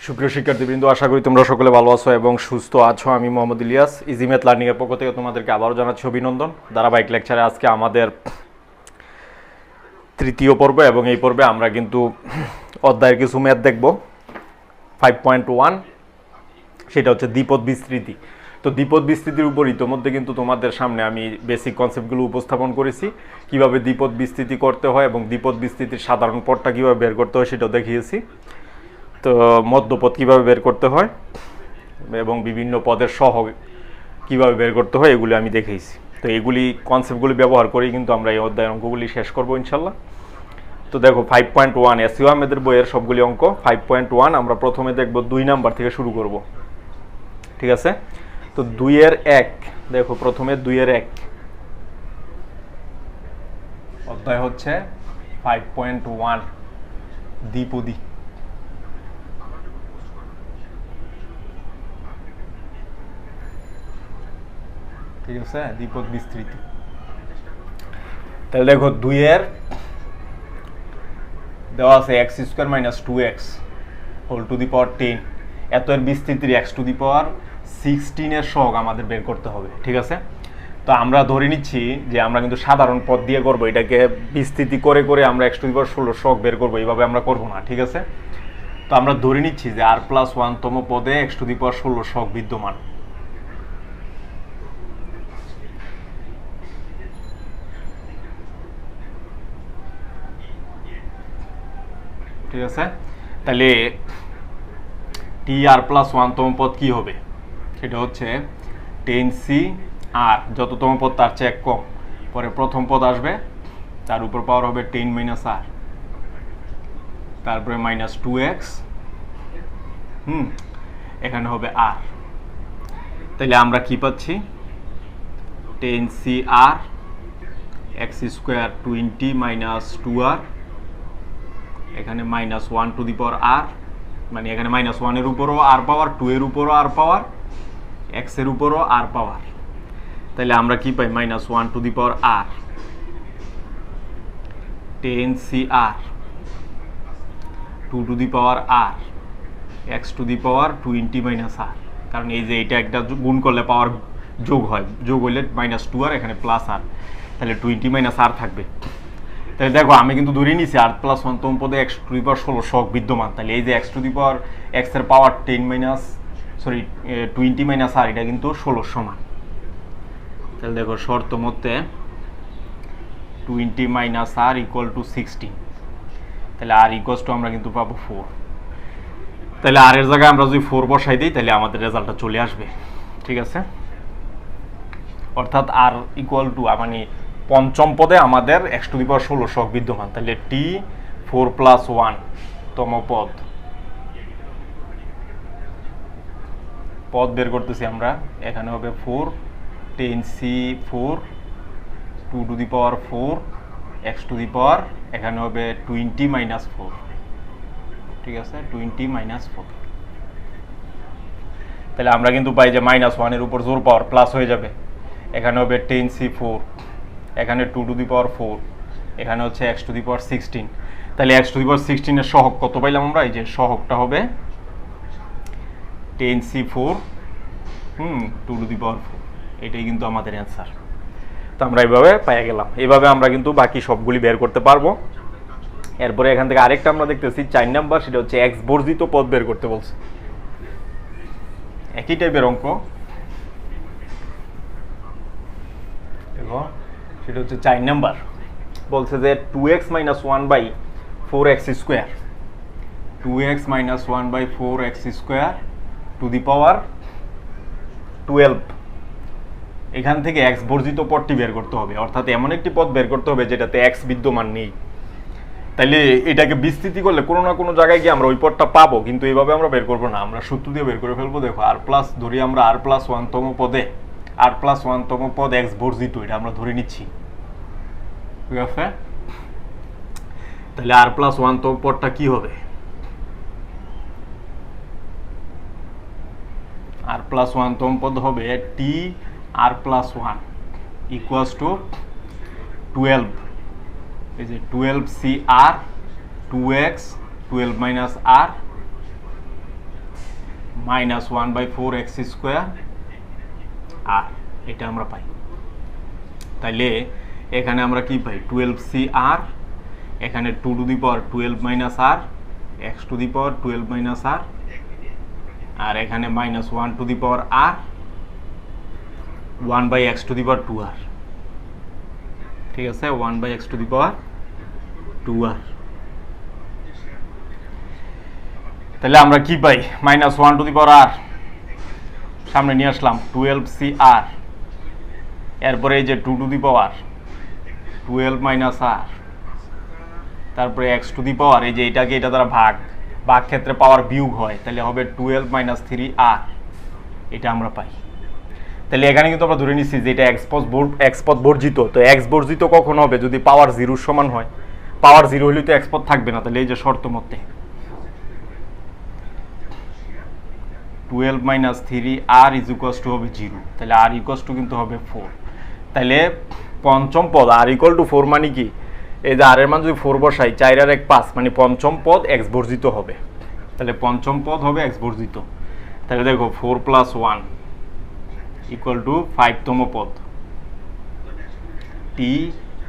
সুপ্রিয় শিক্ষার্থীবৃন্দ, আশা করি তোমরা সকলে ভালো আছো এবং সুস্থ আছো। আমি Mohammad Ilyas, easy math learning এর পক্ষ থেকে তোমাদেরকে আবারও জানাচ্ছি অভিনন্দন। ধারাবাহিক লেকচারে আজকে আমাদের তৃতীয় পর্ব এবং এই পর্বে আমরা কিন্তু অধ্যায়ের কিছু ম্যাথ দেখব। 5.1 সেটা হচ্ছে দ্বিপদ বিস্তৃতি। তো দ্বিপদ বিস্তৃতির উপর ইতোমধ্যে কিন্তু তোমাদের সামনে আমি বেসিক কনসেপ্টগুলো উপস্থাপন করেছি, কিভাবে দ্বিপদ বিস্তৃতি করতে হয় এবং দ্বিপদ বিস্তৃতির সাধারণ পদটা কীভাবে বের করতে হয় সেটাও দেখিয়েছি। তো মধ্যপদ কীভাবে বের করতে হয় এবং বিভিন্ন পদের সহগ কীভাবে বের করতে হয় এগুলি আমি দেখিয়েছি। তো এগুলি কনসেপ্টগুলি ব্যবহার করেই কিন্তু আমরা এই অধ্যায়ের অঙ্কগুলি শেষ করবো ইনশাল্লাহ। তো দেখো 5.1 এসইউ আহমেদের বইয়ের সবগুলি অঙ্ক। 5.1 আমরা প্রথমে দেখব 2 নাম্বার থেকে শুরু করব, ঠিক আছে? তো 2-এর 1 দেখো, প্রথমে 2-এর 1 অধ্যায় হচ্ছে 5.1 দ্বিপদী। ঠিক আছে, দ্বিপদ বিস্তৃতি। তাহলে দেখো 2-এর দেওয়া আছে x square minus 2x whole to the power 10, এত এর বিস্তৃতির x টু দি পাওয়ার 16 এর সহগ আমাদের বের করতে হবে, ঠিক আছে? তো আমরা ধরে নিচ্ছি যে আমরা কিন্তু সাধারণ পদ দিয়ে করব, এটাকে বিস্তৃতি করে করে আমরা x টু দি পাওয়ার 16 সহগ বের করবো, এইভাবে আমরা করব না, ঠিক আছে? তো আমরা ধরে নিচ্ছি যে r+1 তম পদে x টু দি পাওয়ার 16 সহগ বিদ্যমান। ঠিক আছে, তাহলে tr+1 তম পদ কি হবে? সেটা হচ্ছে 10cr, যততম পদ তার চেয়ে এক কম, পরে প্রথম পদ আসবে, তার উপর পাওয়ার হবে 10 মাইনাস r, তারপরে মাইনাস 2x, এখানে হবে r। তাহলে আমরা কি পাচ্ছি? 10cr x square 20 minus 2r, এখানে minus 1 to the power r, মানে এখানে মাইনাস 1 এর উপরও r পাওয়ার, 2 এর উপরও r পাওয়ার, x এর উপরও r পাওয়ার। তাহলে আমরা কি পাই? Minus 1 to the power r 10cr 2 to the power r x to the power 20 minus r, কারণ এই যে এটা একটা গুণ করলে পাওয়ার যোগ হয়, যোগ হইলে মাইনাস 2r, এখানে প্লাস r, তাহলে 20 মাইনাস r থাকবে। তাহলে দেখো আমি কিন্তু ধরে নিয়েছি r+1 তম পদে x টু দি পাওয়ার 16 সহগ বিদ্যমান। তাহলে এই যে x to the power x এর পাওয়ার 20 মাইনাস r, এটা কিন্তু 16 সমান। তাহলে দেখো শর্ত মতে 20 মাইনাস r ইকুয়াল টু 16, তাহলে r ইকুয়ালস টু আমরা কিন্তু পাবো 4। তাহলে r এর জায়গায় আমরা যদি 4 বসাই দিই তাহলে আমাদের রেজাল্টটা চলে আসবে, ঠিক আছে? অর্থাৎ r ইকুয়াল টু মানে পঞ্চম পদে আমাদের x টু দি পাওয়ার 16 সহগ বিদ্যমান। তাহলে t 4+1 তম পদ বের করতেছি আমরা, এখানে হবে 4, 10c4 2 to the power 4 x to the power, এখানে হবে 20 মাইনাস 4, ঠিক আছে? 20 মাইনাস 4। তাহলে আমরা কিন্তু পাই যে মাইনাস 1 এর উপর জোর পাওয়ার প্লাস হয়ে যাবে, এখানে হবে 10c4, এখানে 2 টু দি পাওয়ার 4, এখানে হচ্ছে x টু দি পাওয়ার 16। তাহলে x টু দি পাওয়ার 16 এর সহগ কত পাইলাম আমরা? এই যে সহগটা হবে 10c4 2 টু দি পাওয়ার 4, এটাই কিন্তু আমাদের অ্যান্সার। তো আমরা এইভাবে পেয়ে গেলাম। এইভাবে আমরা কিন্তু বাকি সবগুলি বের করতে পারবো। এরপরে এখান থেকে আরেকটা আমরা দেখতেছি 4 নাম্বার, সেটা হচ্ছে x বর্জিত পদ বের করতে বলছে। একই টাইপের অঙ্ক, দেখো সেটা হচ্ছে 4 নাম্বার। বলছে যে 2x minus 1/4x square, 2x minus 1/4x square to the power 12, এখান থেকে x বর্জিত পদটি বের করতে হবে, অর্থাৎ এমন একটি পদ বের করতে হবে যেটাতে x বিদ্যমান নেই। তাইলে এটাকে বিস্তৃতি করলে কোনো না কোনো জায়গায় গিয়ে আমরা ওই পদটা পাবো, কিন্তু এইভাবে আমরা বের করবো না, আমরা সূত্র দিয়ে বের করে ফেলবো। দেখো ধরি আমরা r+1 তম পদে, r+1 তম পদ x বর্জিত, এটা আমরা ধরে নিচ্ছি, ঠিক আছে? তাহলে r+1 তম পদটা কি হবে? r+1 তম পদ হবে tr+1 ইকুয়ালস টু 12, এই যে 12cr 2x 12 minus r -1/4x² আর এটা আমরা পাই। তাইলে এখানে আমরা কি পাই 12cr, এখানে 2^12 - r x^12 - r, আর এখানে -1^r 1/x^2r, ঠিক আছে 1/x^2r। তাহলে আমরা কি পাই -1^r সামনে নিয়ে আসলাম 12cr, এরপরে এই যে 2^12 - r, তারপরে x^, এই যে এটাকে এটা দ্বারা ভাগ ক্ষেত্রে পাওয়ার বিয়োগ হয়, তাহলে হবে 12 - 3r, এটা আমরা পাই। তাহলে এখানে কিন্তু আমরা ধরে নিচ্ছি যে এটা x পদ বর্জিত। তো x বর্জিত কখন হবে? যদি পাওয়ার 0 সমান হয়। পাওয়ার 0 হলে তো x পদ থাকবে না। তাহলে এই যে শর্ত মতে 12 - 3r = হবে 0, তাহলে r = কিন্তু হবে 4। তাহলে পঞ্চম পদ r = 4 মানে কি, এই যে r এর মান যদি 4 বসাই, 4 আর 1 5, মানে পঞ্চম পদ x বর্জিত হবে। তাহলে পঞ্চম পদ হবে x বর্জিত। তাহলে দেখো 4 + 1 = 5তম পদ, t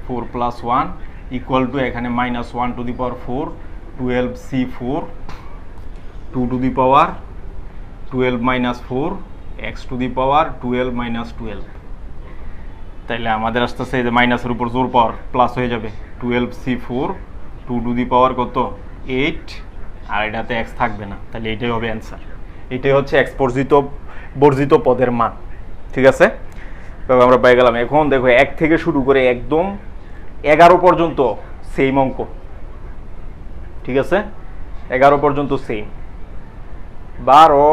4 + 1 = এখানে -1^4 12c4 2^12 - 4 x^12 - 12। তাইলে আমাদের আসতেছে এই যে মাইনাসের উপর জোর পাওয়ার প্লাস হয়ে যাবে 12c4 2^, কত 8, আর এটাতে x থাকবে না। তাহলে এটাই হবে অ্যান্সার। এটাই হচ্ছে x বর্জিত পদের মান, ঠিক আছে? তবে আমরা পেয়ে গেলাম। এখন দেখো 1 থেকে শুরু করে একদম 11 পর্যন্ত সেম অঙ্ক, ঠিক আছে? 11 পর্যন্ত সেম। 12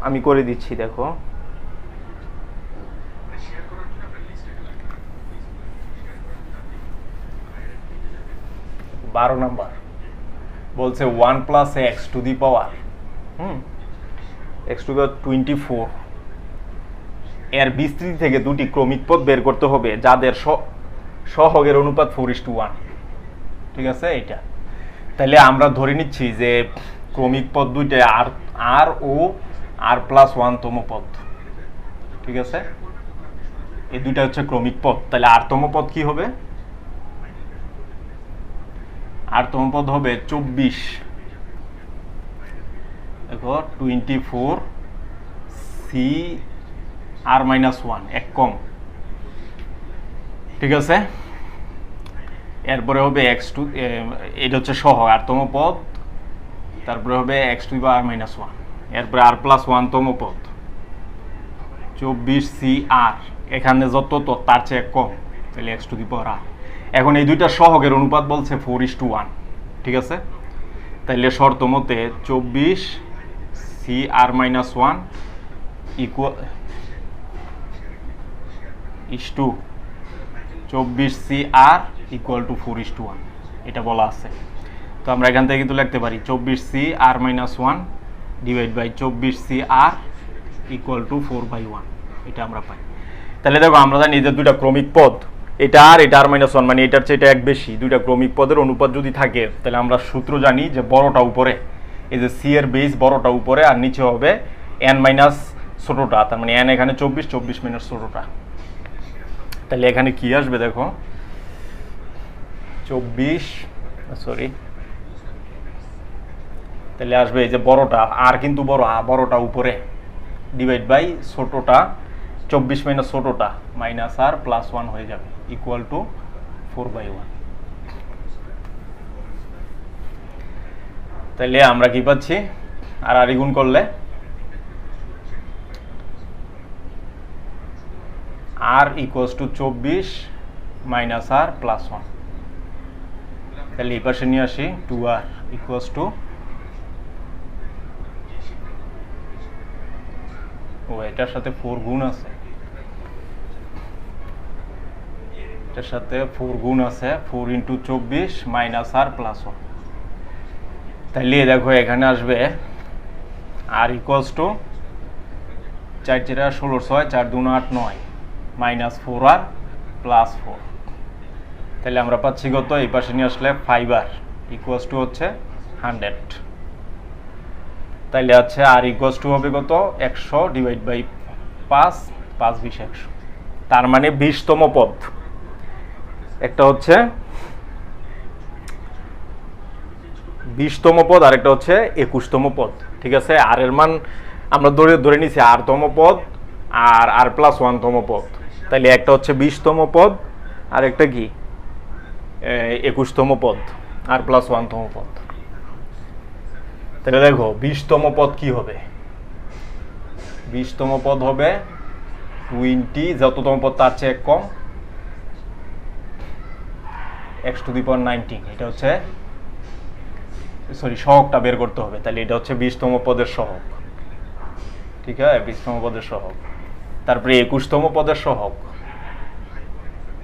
আমি করে দিচ্ছি, দেখো 12 নাম্বার বলছে 1 + x^, x^24 এর বিস্তৃতি থেকে দুটি ক্রমিক পদ বের করতে হবে যাদের সহগের অনুপাত 4:1, ঠিক আছে? এটা তাহলে আমরা ধরে নিচ্ছি যে ক্রমিক পদ দুইটা r ও r+1তম পদ, ঠিক আছে? এই দুইটা হচ্ছে ক্রমিক পদ। তাহলে rতম পদ কি হবে? rতম পদ হবে 24, দেখো 24cr-1, এক কম, ঠিক আছে? এরপরে হবে x2, এটা হচ্ছে সহগ rতম পদ, তারপরে হবে x^r-1, এরপরে r+1তম পদ 24cr, এখানে যত তার চেয়ে কম, তাহলে x^r। এখন এই দুইটা সহগের অনুপাত বলছে 4:1, ঠিক আছে? তাইলে শর্ত মতে 24cr-1 24cr = 4:1, এটা বলা আছে। তো আমরা এখান থেকে কিন্তু লিখতে পারি 24cr-1 / 24cr = 4/1, এটা আমরা পাই। তাহলে দেখো আমরা জানি যে দুইটা ক্রমিক পদ, এটা আর এটা r-1, মানে এটার চেয়ে এটা এক বেশি, দুইটা ক্রমিক পদের অনুপাত যদি থাকে, তাহলে আমরা সূত্র জানি যে বড়টা উপরে, এই যে c এর বেস বড়টা উপরে আর নিচে হবে n - ছোটটা, তার মানে n এখানে 24 - ছোটটা। তাহলে এখানে কি আসবে দেখো 24, সরি, তাহলে আসবে এই যে বড়টা, আর কিন্তু বড়টা উপরে / ছোটটা 24 - ছোটটা -r+1 হয়ে যাবে = 4/1। তাহলে আমরা কি পাচ্ছি? আর গুণ করলে r = 24 - r+1, তাহলে এই পাশে নিয়ে আসি 2r = এটার সাথে 4 গুণ আছে, এটার সাথে 4 গুণ আছে, 4 × 24 - r+1। তাহলে দেখো এখানে আসবে r = 4 × 16 = 6, 4 × 2 = 8 9 -4r + 4। তাহলে আমরা পাচ্ছি কত? এই পাশে নিয়ে আসলে 5r = হচ্ছে 100। তাইলে আছে আর ইকুয়ালস টু হবে কত 100 ডিভাইড বাই 5, 5 20 100, তার মানে 20তম পদ। একটা হচ্ছে 20তম পদ আর একটা হচ্ছে 21তম পদ, ঠিক আছে। আর এর মান আমরা ধরে নিছি r তম পদ আর r+1তম পদ, তাইলে একটা হচ্ছে 20তম পদ আর একটা কি 21তম পদ, r+1তম পদ। তাহলে দেখো 20তম পদ কি হবে, 20তম পদ হবে 20, যততম পদ তার চেয়ে কম, x⁻19, এটা হচ্ছে সহগটা বের করতে হবে, তাহলে এটা হচ্ছে 20তম পদের সহগ, ঠিক আছে, 20তম পদের সহগ। তারপরে 21তম পদের সহগ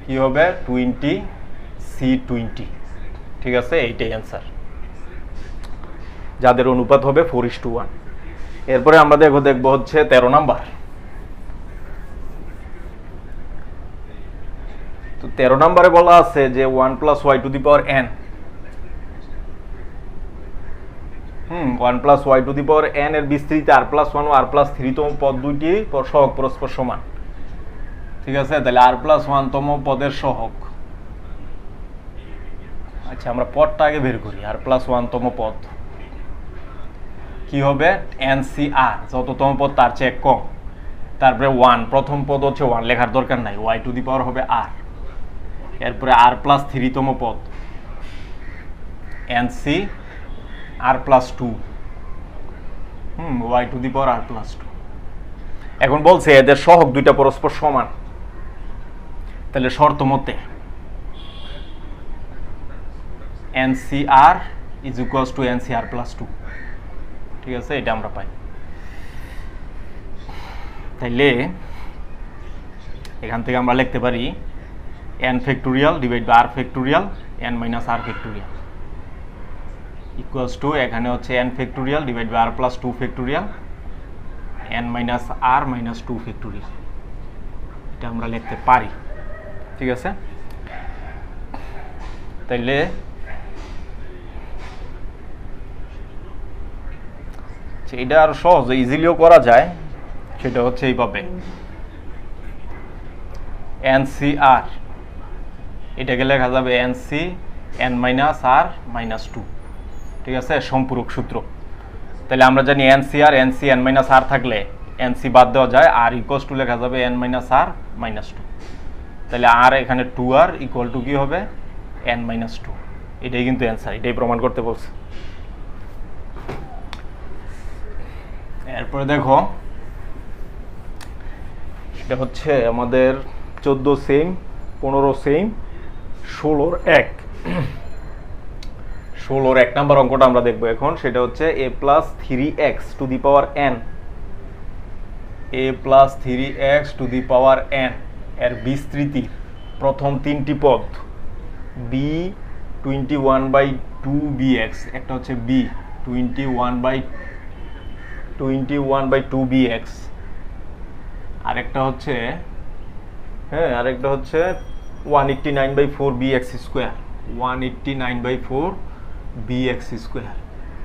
কি হবে 20c20, ঠিক আছে, এইটাই অ্যান্সার, যাদের অনুপাত হবে 4:1। এরপরে আমরা দেখবো হচ্ছে 13 নাম্বার। তো 13 নম্বরে বলা আছে যে 1 + y⁴n, 1 + y⁴n এর বিস্তৃতি r+1 ও r+3তম পদ দুইটি সহগ পরস্পর সমান, ঠিক আছে। তাহলে r+1তম পদের সহগ, আচ্ছা আমরা পদটা আগে বের করি। r+1তম পদ কি হবে NCR, যততম পদ তার চেয়ে কম, তারপরে 1, প্রথম পদ হচ্ছে 1, লেখার দরকার নাই, y⁴ হবে r। এরপরে r+3তম পদ NCr+2, y⁴r+2। এখন বলছে এদের সহগ দুইটা পরস্পর সমান, তাহলে শর্ত মতে NCR = NCr+2, ঠিক আছে, এটা আমরা পাই। তাইলে এখান থেকে আমরা লিখতে পারি n factorial divide by r factorial n - r factorial equals to, এখানে হচ্ছে n factorial divide by r+2 factorial n - r - 2 factorial, এটা আমরা লিখতে পারি, ঠিক আছে। তাইলে এটা আরো সহজ, ইজিলিও করা যায়, সেটা হচ্ছে এইভাবে NCR, এটাকে লেখা যাবে NC n - r - 2, ঠিক আছে, সম্পূরক সূত্র। তাহলে আমরা জানি NCR NC n - r থাকলে NC বাদ দেওয়া যায়, r ইকুয়ালস টু লেখা যাবে n - r - 2, তাহলে r এখানে 2r ইকুয়াল টু কি হবে n - 2, এটাই কিন্তু অ্যান্সার, এটাই প্রমাণ করতে বলছে। এরপরে দেখো এটা হচ্ছে আমাদের 14 সেম, 15 সেম, 16 1, 16 1 নাম্বার অঙ্কটা আমরা দেখবো এখন। সেটা হচ্ছে a + 3x⁴n, a + 3x⁴n এর বিস্তৃতি প্রথম তিনটি পদ b 21/2bx, একটা হচ্ছে b 21/2bx, আরেকটা হচ্ছে আরেকটা হচ্ছে 189/4bx², 189/4bx²।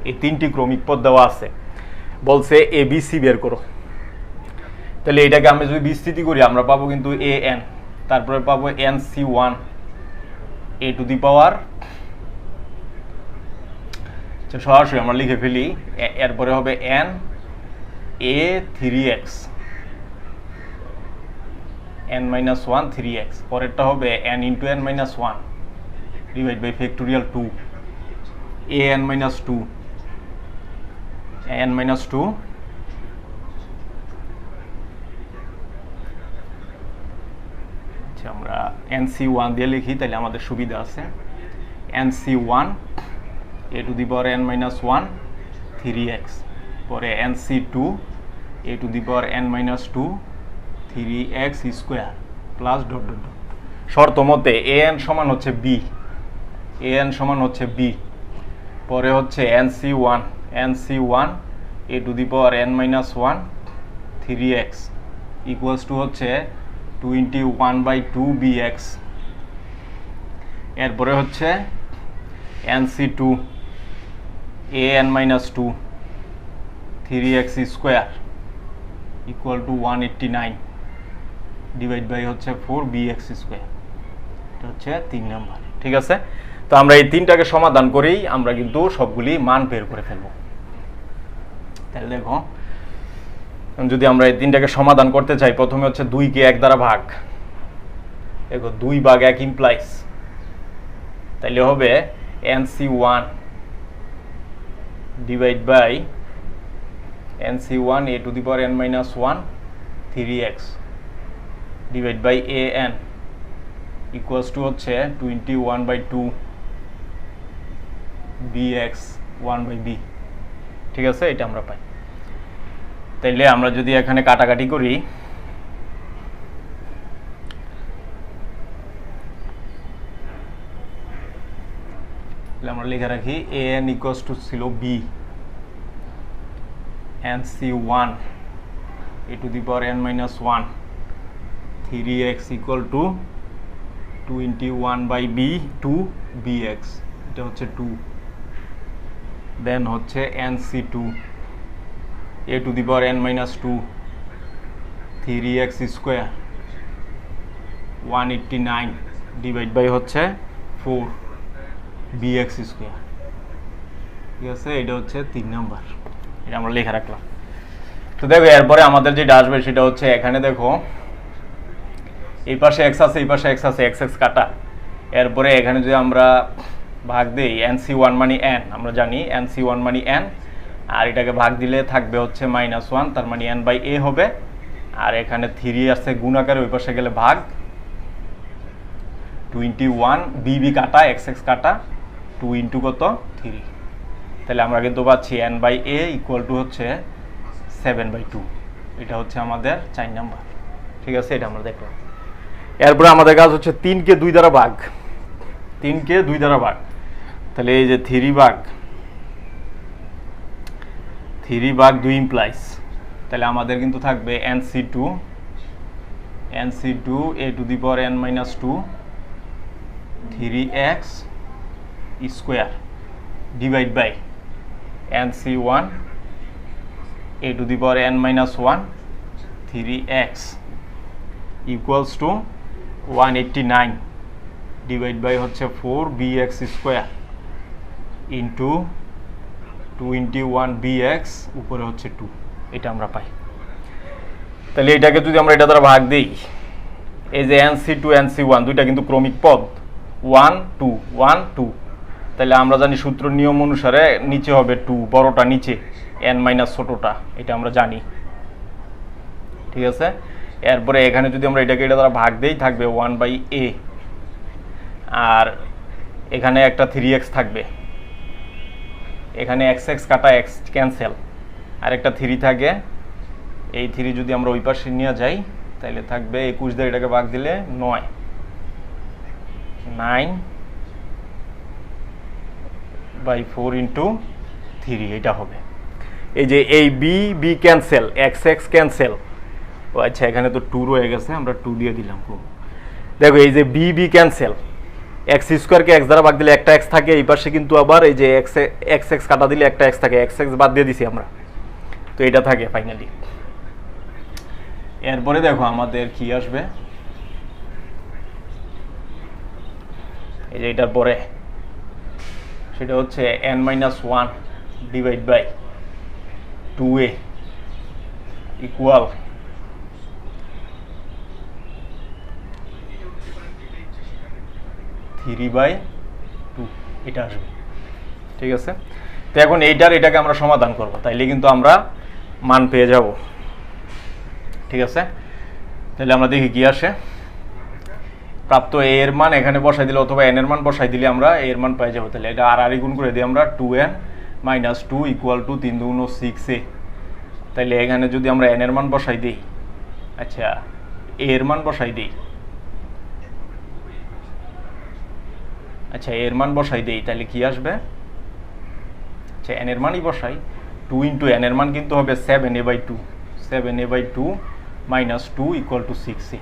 এই তিনটি ক্রমিক পদ দেওয়া আছে, বলছে ABC বের করো। তাহলে এটাকে আমি যদি বিস্তৃতি করি আমরা পাবো কিন্তু an, তারপরে পাবো NC1 a টু দি পাওয়ার, সরাসরি আমরা লিখে ফেলি, এরপরে হবে n a 3x, n - 1 3x, পরেরটা হবে n × n - 1 divide by factorial 2 an - 2 n - 2 আমরা NC1 দিয়ে লিখি, তাহলে আমাদের সুবিধা আছে। NC1 a to the power n - 1 3x, পরে NC2 a to the power n - 2 3x² plus dot dot dot. শর্ত মতে an সমান হচ্ছে b, an সমান হচ্ছে b, পরে হচ্ছে NC1 a to the power n - 1 3x equals to হচ্ছে 21/2bx, এরপরে হচ্ছে NC2 an - 2 3x square equal to 189 divide by হচ্ছে 4bx স্কোয়ার। এটা হচ্ছে 3 নাম্বার। ঠিক আছে, তো আমরা এই তিনটাকে সমাধান করেই আমরা কিন্তু সবগুলি মান বের করে ফেলবো। তাহলে দেখো, যদি আমরা এই তিনটাকে সমাধান করতে চাই, প্রথমে হচ্ছে 2 কে 1 দ্বারা ভাগ। দেখো 2 ভাগ 1 ইমপ্লাইজ, তাহলে হবে nc1 divide by nc1 a to the power n minus 1 3x divide by an equals to হচ্ছে 21/2 bx 1/b। ঠিক আছে, এটা আমরা পাই। তাইলে আমরা যদি এখানে কাটাকাটি করি, তাহলে আমরা লিখে রাখি an ইকুয়ালস টু ছিল b nc1 a to the power n minus 1 3x equal to 21/b 2 bx, এটা হচ্ছে 2। দেন হচ্ছে nc2 a to the power n minus 2 3x square 189 divide by হচ্ছে 4 bx square। ঠিক আছে, এটা হচ্ছে 3 নাম্বার। এটা আমরা লেখা রাখলাম। তো দেখো, এরপরে আমাদের যেটা আসবে সেটা হচ্ছে, এখানে দেখো এই পাশে x আছে, এই পাশে x আছে, x কাটা। এরপরে এখানে যদি আমরা ভাগ দেই, nc1 মানে n, আমরা জানি nc1 মানে n, আর এটাকে ভাগ দিলে থাকবে হচ্ছে -1, তার মানে n/a হবে। আর এখানে 3 আছে গুণাকারে, ওই পাশে গেলে ভাগ 21 bb কাটা x কাটা 2 ইন্টু কত 3। তাহলে আমরা কিন্তু পাচ্ছি n/a ইকুয়াল টু হচ্ছে 7/2। এটা হচ্ছে আমাদের 4 নাম্বার। ঠিক আছে, এটা আমরা দেখলাম। এরপরে আমাদের কাজ হচ্ছে 3 কে 2 দ্বারা ভাগ। 3 কে 2 দ্বারা ভাগ, তাহলে এই যে 3 ভাগ 2 ইমপ্লাইজ, তাহলে আমাদের কিন্তু থাকবে nc2 a to the power n minus 2 3x square divide by nc1 a to the power n minus 1 3x equals to 189 divide by হচ্ছে 4bx স্কোয়ার ইন্টু 21bx উপরে হচ্ছে 2। এটা আমরা পাই। তাহলে এটাকে যদি আমরা এটা দ্বারা ভাগ দিই, এই যে nc2 nc1 দুইটা কিন্তু ক্রমিক পদ, 1 2 1 2। তাহলে আমরা জানি সূত্র নিয়ম অনুসারে নিচে হবে 2, বড়টা নিচে, n মাইনাস ছোটটা, এটা আমরা জানি। ঠিক আছে, এরপরে এখানে যদি আমরা এটাকে এটা দ্বারা ভাগ দেই, থাকবে 1/a, আর এখানে একটা 3x থাকবে, এখানে x কাটা x ক্যান্সেল, আর একটা 3 থাকে, এই 3 যদি আমরা ওই পাশে নিয়ে যাই, তাহলে থাকবে 21 দিয়ে এটাকে ভাগ দিলে 9/4 ইন্টু 3, এটা হবে। এই যে এই b ক্যান্সেল, x ক্যান্সেল, ও আচ্ছা এখানে তো 2 রয়ে গেছে, আমরা 2 দিয়ে দিলাম। দেখো এই যে b ক্যান্সেল, x স্কোয়ারকে x দ্বারা ভাগ দিলে একটা x থাকে, এই পাশে কিন্তু আবার এই যে x কাটা দিলে একটা x থাকে, x বাদ দিয়ে দিছি আমরা, তো এটা থাকে ফাইনালি। এরপরে দেখো আমাদের কি আসবে, এই যে এটার পরে সেটা হচ্ছে n-1 divide by 2a equal 3/2, এটা আসবে। ঠিক আছে, তো এখন এটাকে আমরা সমাধান করব, তাইলে কিন্তু আমরা মান পেয়ে যাব। ঠিক আছে, তাহলে আমরা দেখি কি আসে। প্রাপ্ত a এর মান এখানে বসাই দিলে অথবা n এর মান বসাই দিলে আমরা a এর মান পেয়ে যাব। তাহলে এটা আর গুণ করে দিই আমরা, 2n - 2 ইকুয়াল টু 3 × 6a। তাহলে এখানে যদি আমরা n এর মান বসাই দিই, আচ্ছা a এর মান বসাই দিই, আচ্ছা এর মান বসাই দেই, তাহলে কি আসবে, আচ্ছা n এর মানই বসাই, 2 × n এর মান কিন্তু হবে 7a/2, 7a/2 - 2 equal to 6a।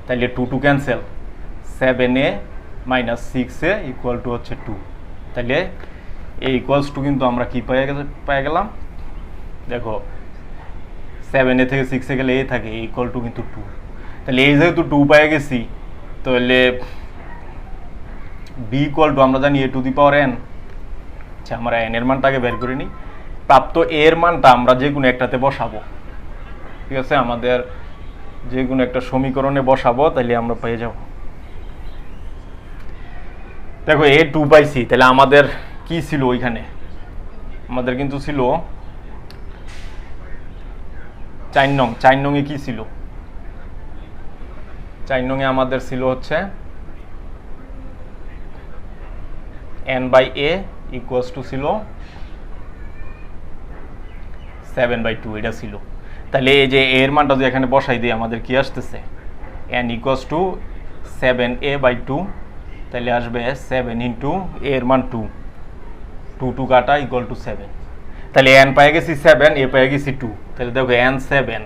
তাহলে 2 cancel, 7a - 6a equal to হচ্ছে 2। তাহলে a ইকুয়ালস টু কিন্তু আমরা কি পেয়ে গেলাম, দেখো 7 থেকে 6 গেলে a থাকে, ইকুয়াল টু কিন্তু 2, তাহলে এই যেহেতু 2 পেয়ে গেছি, তাহলে b ইকুয়াল টু আমরা জানি a to the power n। আচ্ছা, আমরা n এর মানটাকে বের করে নিই। প্রাপ্ত a এর মানটা আমরা যে কোনো একটাতে বসাবো, ঠিক আছে, আমাদের যে কোনো একটা সমীকরণে বসাবো, তাহলে আমরা পেয়ে যাব। দেখো a 2 পাইছি, তাহলে আমাদের কি ছিল ওইখানে? আমাদের কিন্তু ছিল 4 নং। 4 নং এ কি ছিল? 4 নং এ আমাদের ছিল হচ্ছে n/a ইকুয়ালস টু ছিল 7/2, এটা ছিল। তাহলে এই যে a এর মানটা যদি এখানে বসাই দিই, আমাদের কি আসতেছে? n ইকুয়ালস টু 7a/2, তাহলে আসবে 7 ইন্টু a এর মান 2, 2 কাটা ইকুয়াল টু 7। তাহলে n পেয়ে গেছি 7, a পেয়ে গেছি 2। তাহলে দেখো n 7,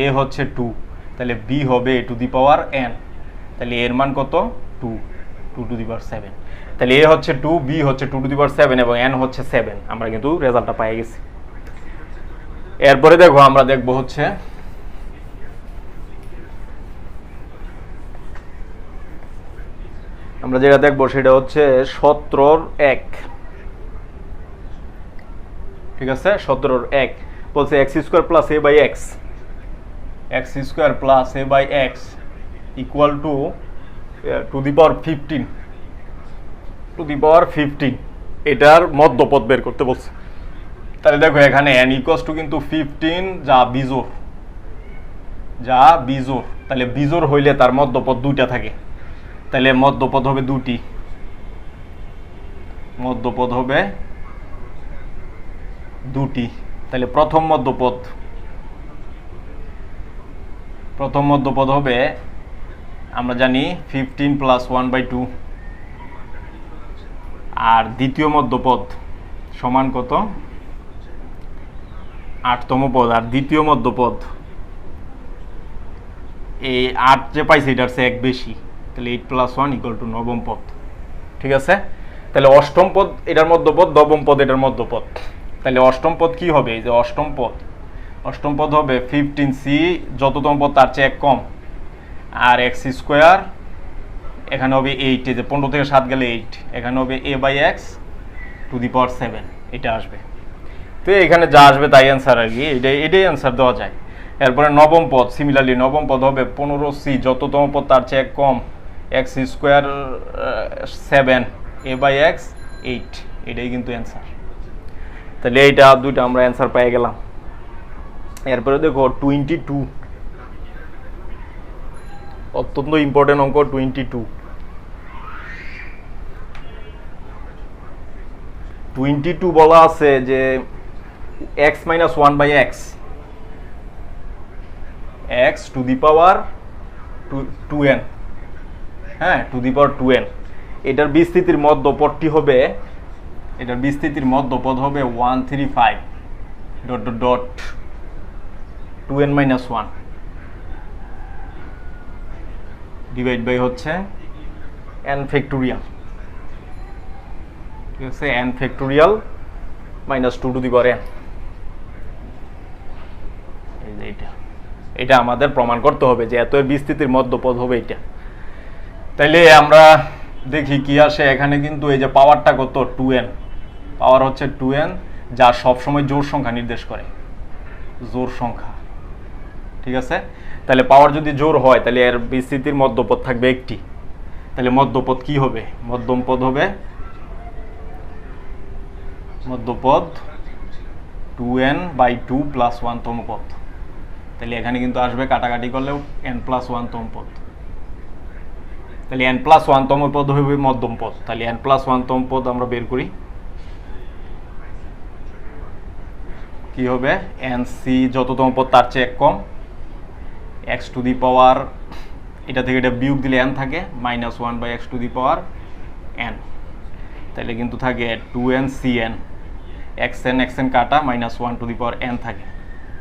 a হচ্ছে 2, তাহলে b হবে a to the power n। তাহলে এর মান কত? 2 টু দি পাওয়ার 7। তাহলে a হচ্ছে 2, b হচ্ছে 2 টু দি পাওয়ার 7 এবং n হচ্ছে 7। আমরা কিন্তু রেজাল্টটা পেয়ে গেছি। এরপরে দেখো আমরা দেখবো হচ্ছে আমরা যেটা দেখবো সেটা হচ্ছে 17/1। ঠিক আছে, 17/1 বলছে x square plus a by x, x square plus a by x equal to the power 15, to the power 15। এটার মধ্যপদ বের করতে বলছে। তাহলে দেখো এখানে n ইকুয়ালস টু কিন্তু 15 যা বিজোড়, তাহলে বিজোড় হইলে তার মধ্যপদ দুইটা থাকে, তাহলে মধ্যপদ হবে দুটি, মধ্যপদ হবে দুটি। তাহলে প্রথম মধ্যপদ হবে আমরা জানি 15 প্লাস 1/2, আর দ্বিতীয় মধ্যপদ সমান কত? 8তম পদ। আর দ্বিতীয় মধ্যপদ এই 8 যে পাইছে এটার চেয়ে 1 বেশি, তাহলে 8 প্লাস 1 ইকুয়াল টু নবম পদ। ঠিক আছে, তাহলে অষ্টম পদ এটার মধ্যপদ, নবম পদ এটার মধ্যপদ। তাহলে অষ্টম পদ কি হবে? এই যে অষ্টম পদ হবে 15c, যততম পদ তার চেয়ে 1 কম, আর এক্স স্কোয়ার এখানে হবে 8, এই যে 15 থেকে 7 গেলে 8, এখানে হবে a by x to the power 7, এটা আসবে। তো এখানে যা আসবে তাই অ্যান্সার আর কি, এটাই অ্যান্সার দেওয়া যায়। এরপরে নবম পদ, সিমিলারলি নবম পদ হবে 15c, যততম পদ তার চেয়ে 1 কম, x square 7, a by x 8, এটাই কিন্তু অ্যান্সার। তাহলে এইটা দুইটা আমরা অ্যান্সার পেয়ে গেলাম। এরপরে দেখো 22, অত্যন্ত ইম্পর্টেন্ট অঙ্ক 22 বলা আছে যে x minus 1/x, x to the power 2n, হ্যাঁ, টু দি পাওয়ার 2n। এটার বিস্তৃতির মধ্যপদটি হবে, এটার বিস্তৃতির মধ্যপদ হবে 135 dot dot dot 2n minus 1 divide by হচ্ছে n ফ্যাক্টোরিয়াল। ঠিক আছে, n factorial minus 2 to the power n। এই যে এটা আমাদের প্রমাণ করতে হবে যে এত বিস্তৃতির মধ্যপদ হবে এটা। তাইলে আমরা দেখি কি আসে। এখানে কিন্তু এই যে পাওয়ারটা কত? 2n, পাওয়ার হচ্ছে 2n, যা সবসময় জোড় সংখ্যা নির্দেশ করে, জোড় সংখ্যা। ঠিক আছে, তাহলে পাওয়ার যদি জোড় হয় তাহলে এর বিস্তৃতির মধ্যপদ থাকবে একটি। তাহলে মধ্যপদ কি হবে? মধ্যম পদ হবে মধ্যপদ 2n/2 প্লাস 1তম পদ। তাহলে এখানে কিন্তু আসবে কাটাকাটি করলেও n প্লাস 1তম পদ। তাহলে n প্লাস 1তম পদ হবে মধ্যম পদ। তাহলে n প্লাস 1তম পদ আমরা বের করি, কি হবে? nc, যততম পদ তার চেয়ে 1 কম, x টু দি পাওয়ার, এটা থেকে এটা বিয়োগ দিলে n থাকে, minus 1/x two the power n। তাহলে কিন্তু থাকে 2n/cn, xn কাটা minus 1 to the power n থাকে।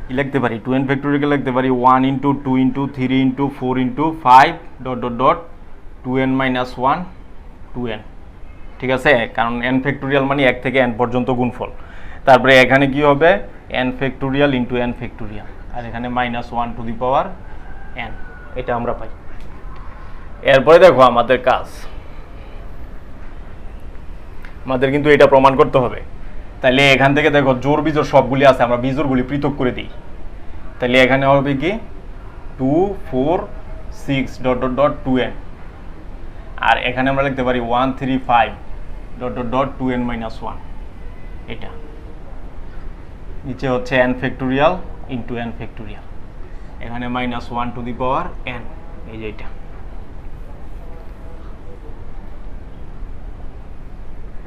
কি লিখতে পারি? 2n ফ্যাক্টোরিয়াল লিখতে পারি 1 into 2 into 3 into 4 into 5 dot dot dot 2n minus 1 2n। ঠিক আছে, কারণ n ফ্যাক্টোরিয়াল মানে 1 থেকে n পর্যন্ত গুণফল। তারপরে এখানে কি হবে? N factorial into n factorial, আর এখানে -1 টু দি পাওয়ার এন, এটা আমরা পাই। এরপরে দেখো আমাদের কাজ, আমাদের কিন্তু এটা প্রমাণ করতে হবে। তাহলে এখান থেকে দেখো জোড় বিজোড় সবগুলি আছে, আমরা বিজোড়গুলি পৃথক করে দিই। তাহলে এখানে হবে কি 2 4 6 ডট ডট ডট 2n, আর এখানে আমরা লিখতে পারি 1 3 5 ডট ডট ডট 2n - 1, এটা নিচে হচ্ছে n factorial into n factorial, এখানে -1 টু দি পাওয়ার n, এই যে এটা।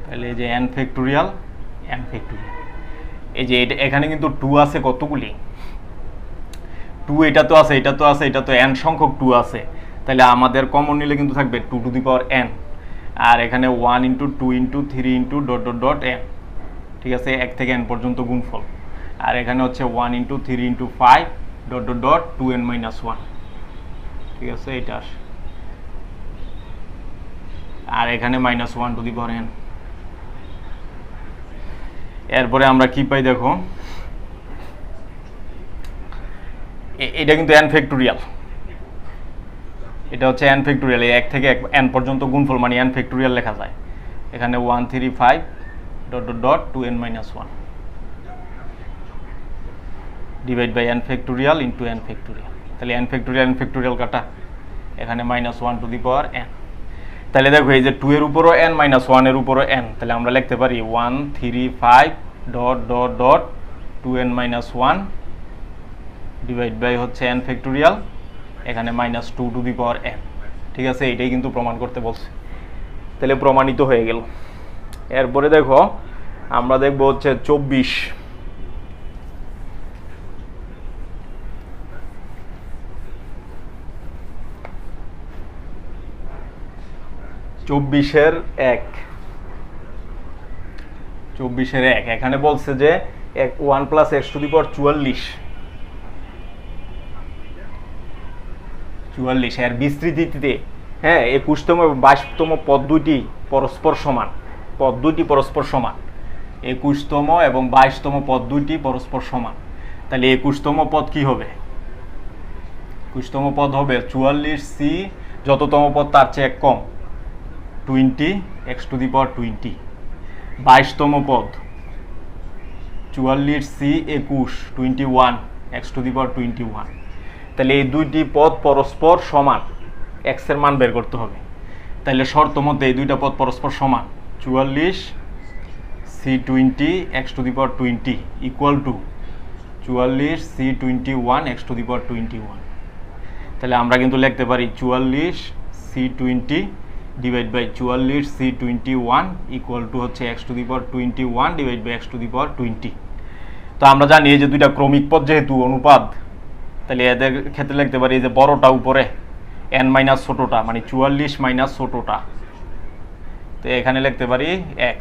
তাহলে এই যে n ফ্যাক্টোরিয়াল n ফ্যাক্টোরিয়াল, এই যে এটা এখানে কিন্তু 2 আছে কতগুলি, 2 এটা তো আছে, এটা তো আছে, এটা তো n সংখ্যক 2 আছে, তাহলে আমাদের কমন নিলে কিন্তু থাকবে 2 টু দি পাওয়ার n, আর এখানে 1 into 2 into 3 into dot dot dot n, ঠিক আছে, 1 থেকে n পর্যন্ত গুণফল, আর এখানে হচ্ছে 1 into 3 into 5 dot dot dot 2n - 1, ঠিক আছে, এটা আসে, আর এখানে -1 টু দি পাওয়ার n। এরপরে আমরা কি পাই দেখো, এটা কিন্তু n ফ্যাক্টোরিয়াল, এটা হচ্ছে n ফ্যাক্টোরিয়াল, এই 1 থেকে n পর্যন্ত গুণফল মানে n ফ্যাক্টোরিয়াল লেখা যায়, এখানে 1 3 5 dot dot dot 2n - 1 divide by n factorial into n factorial, তাহলে n ফ্যাক্টোরিয়াল n ফ্যাক্টোরিয়াল কাটা, এখানে -1 টু দি পাওয়ার n। তাহলে দেখো এই যে 2 এর উপরও n -1 এর উপরও n, তাহলে আমরা লিখতে পারি 1 3 5 dot dot dot 2n - 1 divide by হচ্ছে n ফ্যাক্টোরিয়াল, এখানে -2 টু দি পাওয়ার n, ঠিক আছে, এইটাই কিন্তু প্রমাণ করতে বলছে, তাহলে প্রমাণিত হয়ে গেল। এরপরে দেখো আমরা দেখব হচ্ছে 24 1, 24 1, এখানে বলছে যে 1 প্লাস x টু দি পাওয়ার 44 এর বিস্তৃতিতে, হ্যাঁ, 21তম এবং 22তম পদ দুইটি পরস্পর সমান, পদ দুইটি পরস্পর সমান, 21তম এবং 22তম পদ দুইটি পরস্পর সমান, তাহলে 21তম পদ কি হবে, 21তম পদ হবে 44c, যততম পদ তার চেয়ে 1 কম 20 x টু দি পাওয়ার 20, 22তম পদ 44c 21 21 x to the power 21, তাহলে এই দুইটি পদ পরস্পর সমান, x এর মান বের করতে হবে। তাহলে শর্ত মতে এই দুইটা পদ পরস্পর সমান, 44 c 20 x to the power 20 equal to 44 c 21 x to the power 21, তাহলে আমরা কিন্তু লিখতে পারি 44 c 20 divide by 44 c 21 equal to হচ্ছে x to the power 21 divide by x to the power 20। তো আমরা জানি এই যে দুইটা ক্রমিক পদ যেহেতু অনুপাত, তাহলে এদের ক্ষেত্রে লিখতে পারি এই যে বড়টা উপরে n মাইনাস ছোটটা, মানে 44 মাইনাস ছোটটা, তো এখানে লিখতে পারি x,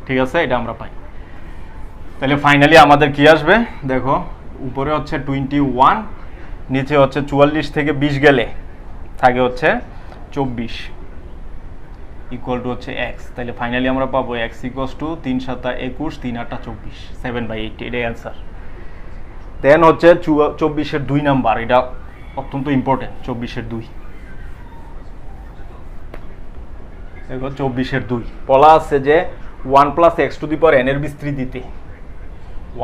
ঠিক আছে, এটা আমরা পাই। তাহলে ফাইনালি আমাদের কি আসবে দেখো, উপরে হচ্ছে 21, নিচে হচ্ছে 44 থেকে 20 গেলে থাকে হচ্ছে 24 ইকুয়াল টু হচ্ছে x, তাহলে ফাইনালি আমরা পাবো x ইকুয়ালস টু 3 7 21 3 8 24, 7/8, এটাই অ্যান্সার। দেন হচ্ছে 24-এর 2 নাম্বার, এটা অত্যন্ত ইম্পর্টেন্ট। 24-এর 2 দেখো, 24-এর 2 বলা আছে যে 1 plus x to the power n এর বিস্তৃতিতে,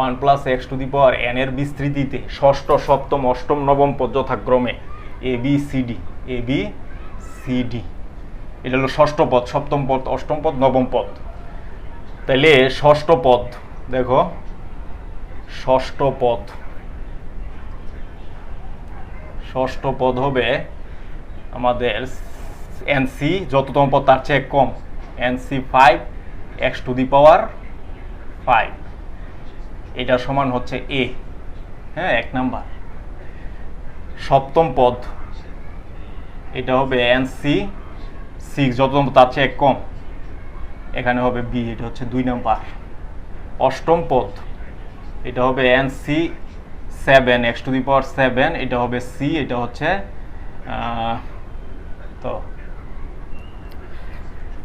1 plus x to the power n এর বিস্তৃতিতে ষষ্ঠ সপ্তম অষ্টম নবম পদ যথাক্রমে এ বি সি ডি, এটা হলো ষষ্ঠ পদ, সপ্তম পদ, অষ্টম পদ, নবম পদ। তাহলে ষষ্ঠ পদ দেখো, ষষ্ঠ পদ হবে আমাদের এনসি, যততম পদ তার চেয়ে কম, NC 5 x to the power 5, এটা সমান হচ্ছে এ, হ্যাঁ, 1 নাম্বার। সপ্তম পদ এটা হবে এনসি 6, যততম তার চেয়ে কম, এখানে হবে বি, এটা হচ্ছে 2 নাম্বার। অষ্টম পদ এটা হবে NC 7 x to the power 7, এটা হবে সি, এটা হচ্ছে তো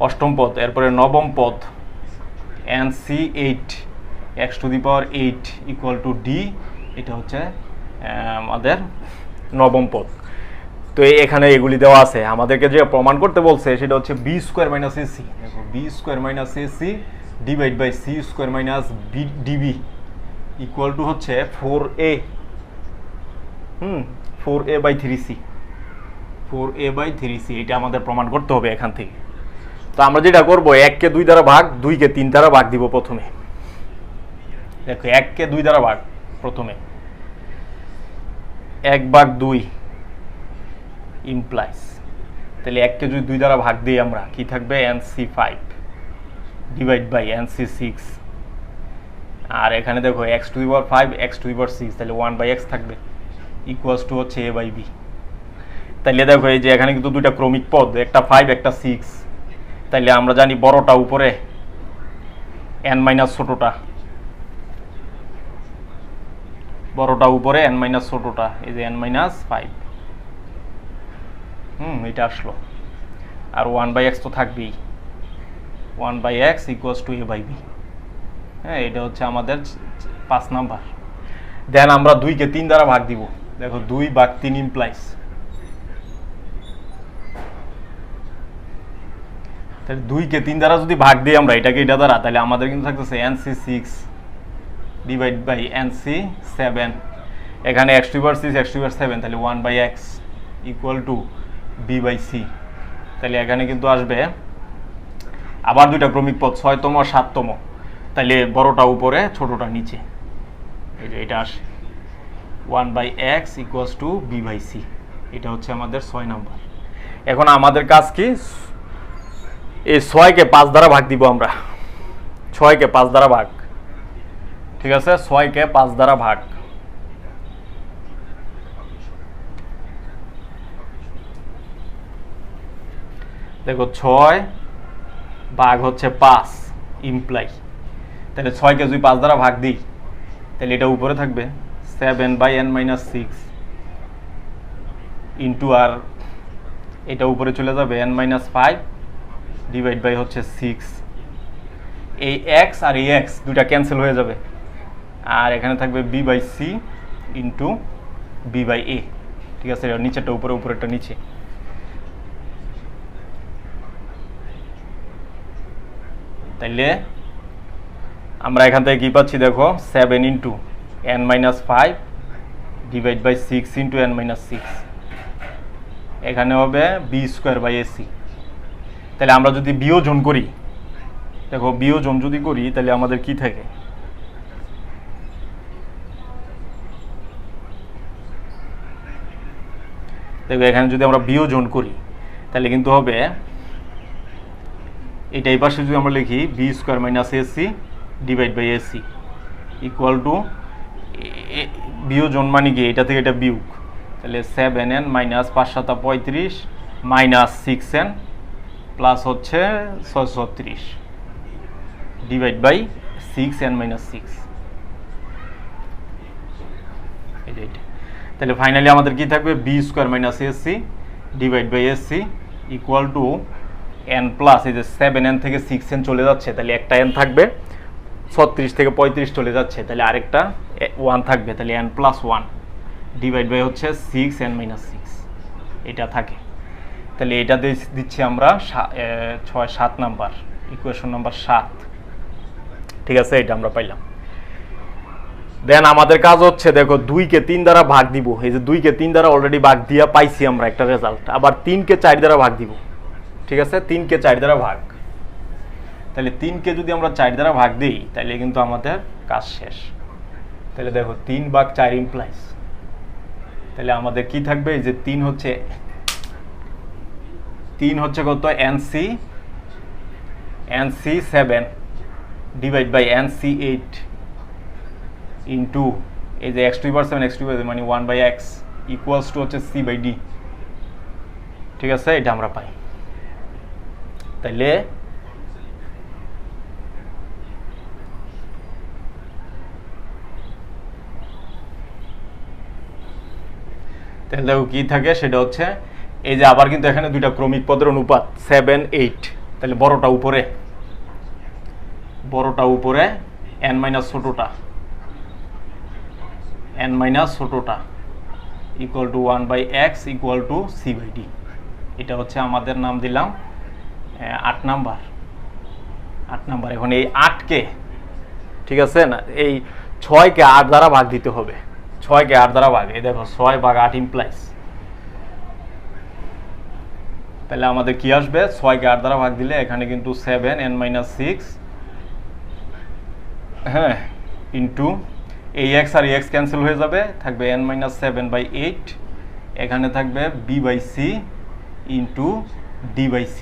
অষ্টম পদ। এরপরে নবম পদ NC x to the power 8 equal to D, এটা হচ্ছে আমাদের নবম পদ। তো এখানে এগুলি দেওয়া আছে, আমাদেরকে যে প্রমাণ করতে বলছে সেটা হচ্ছে বি স্কোয়ার মাইনাস এসি। দেখো B square minus AC divide by C square minus B DB equal to হচ্ছে 4a 4a by 3c, 4a by 3c। এটা আমাদের প্রমাণ করতে হবে এখান থেকে। তো আমরা যেটা করব, 1 কে 2 দ্বারা ভাগ, 2 কে 3 দ্বারা ভাগ দিব প্রথমে। দেখো 1 কে 2 দ্বারা ভাগ, প্রথমে 1 ভাগ 2 ইমপ্লাইজ, তাহলে 1 কে যদি 2 দ্বারা ভাগ দিই আমরা, কি থাকবে nc5 ডিভাইড বাই nc6। আর এখানে দেখো x to the power 5 x to the power 6, তাহলে 1 বাই x থাকবে ইকুয়ালস টু হচ্ছে a বাই b। তাহলে দেখো এই যে এখানে কিন্তু দুইটা ক্রমিক পদ, একটা 5 একটা 6। তাহলে আমরা জানি বড়টা উপরে n মাইনাস ছোটটা, বড়টা উপরে n মাইনাস ছোটটা, এই যে n মাইনাস 5। এটা আসলো। আর 1 বাই x তো থাকবেই, 1 by x equals to a by b। হ্যাঁ, এটা হচ্ছে আমাদের 5 নাম্বার। দেন আমরা 2 কে 3 দ্বারা ভাগ দিব। দেখো 2 ভাগ 3 ইমপ্লাইজ, তাহলে 2 কে 3 দ্বারা যদি ভাগ দিই আমরা এটাকে এটা দ্বারা, তাহলে আমাদের কিন্তু থাকতেছে nc6 ডিভাইড বাই nc7। এখানে x to the power 6 x to the power 7, তাহলে 1 by x equal to b by c। তাহলে এখানে কিন্তু আসবে আবার দুইটা ক্রমিক পদ, 6তম আর 7তম। তাহলে বড়টা উপরে ছোটটা নিচে, এই যে এটা আসে 1 by x equals to b by c। এটা হচ্ছে আমাদের 6 নাম্বার। এখন আমাদের কাজ কি, এই 6 কে 5 দ্বারা ভাগ দিব আমরা। 6 কে 5 দ্বারা ভাগ, ঠিক আছে, 6 কে 5 দ্বারা ভাগ। দেখো 6 ভাগ হচ্ছে 5 ইমপ্লাই, তাহলে 6 কে যদি 5 দ্বারা ভাগ দিই, তাহলে এটা উপরে থাকবে 7 বাই n মাইনাস 6 ইন্টু, আর এটা উপরে চলে যাবে n মাইনাস 5 ডিভাইড বাই হচ্ছে 6। এই x আর এই x দুইটা ক্যান্সেল হয়ে যাবে, আর এখানে থাকবে b by c into b by a। ঠিক আছে, নিচেরটা উপরে, উপরেরটা নিচে। তাইলে আমরা এখান থেকে কি পাচ্ছি, দেখো 7 into n minus 5 divide by 6 into n minus 6। এখানে হবে b স্কোয়ার বাই ac। তাহলে আমরা যদি বিয়োজন করি, দেখো বিয়োজন যদি করি, তাহলে আমাদের কি থাকে, দেখো এখানে যদি আমরা বিয়োজন করি, তাহলে কিন্তু হবে এটা এই পাশে যদি আমরা লিখি b square minus AC divide by ac equal to, বিয়োজন মানে কি, এটা থেকে এটা বিয়োগ, তাহলে 7n minus 5 7 35 minus 6n plus হচ্ছে 630 ডিভাইড বাই 6n মাইনাস 6। এইটা, তাহলে ফাইনালি আমাদের কি থাকবে, b square minus AC divide by ac equal to n plus, এই যে 7n থেকে 6n চলে যাচ্ছে, তাহলে একটা n থাকবে, 36 থেকে 35 চলে যাচ্ছে, তাহলে আরেকটা 1 থাকবে, তাহলে n প্লাস 1 ডিভাইড বাই হচ্ছে 6n মাইনাস 6 এটা থাকে। তাহলে এটা দিচ্ছি আমরা 7 নাম্বার, ইকুয়েশন নাম্বার 7। ঠিক আছে, এটা আমরা পাইলাম। দেন আমাদের কাজ হচ্ছে, দেখো 2 কে 3 দ্বারা ভাগ দিব। এই যে 2 কে 3 দ্বারা অলরেডি ভাগ দিয়া পাইছি আমরা একটা রেজাল্ট, আবার 3 কে 4 দ্বারা ভাগ দিব। ঠিক আছে, 3 কে 4 দ্বারা ভাগ, তাহলে 3 কে যদি আমরা 4 দ্বারা ভাগ দিই, তাহলে কিন্তু আমাদের কাজ শেষ। তাহলে দেখো 3 ভাগ 4 ইমপ্লাইজ, তাহলে আমাদের কি থাকবে, এই যে 3 হচ্ছে কত, nc7 divide by nc8 into, এই যে x to the power 7 x to the power মানে 1 বাই x ইকুয়ালস টু হচ্ছে c বাই d। ঠিক আছে, এটা আমরা পাই। তাইলে দেখো কি থাকে, সেটা হচ্ছে এই যে আবার কিন্তু এখানে দুইটা ক্রমিক পদের অনুপাত 7 8, তাহলে বড়টা উপরে n মাইনাস ছোটটা n মাইনাস ছোটটা equal to 1/x equal to c/d। এটা হচ্ছে আমাদের নাম দিলাম 8 নাম্বার। এখন এই 8কে, ঠিক আছে না, এই 6কে 8 দ্বারা ভাগ দিতে হবে। 6কে 8 দ্বারা ভাগ, এই দেখো 6/8 ইমপ্লাইজ, তাহলে আমাদের কি আসবে? 6কে 8 দ্বারা ভাগ দিলে এখানে কিন্তু 7n-6, হ্যাঁ, ইন্টু এই x আর x ক্যান্সেল হয়ে যাবে, থাকবে n-7/8, এখানে থাকবে b/c ইন্টু d/c,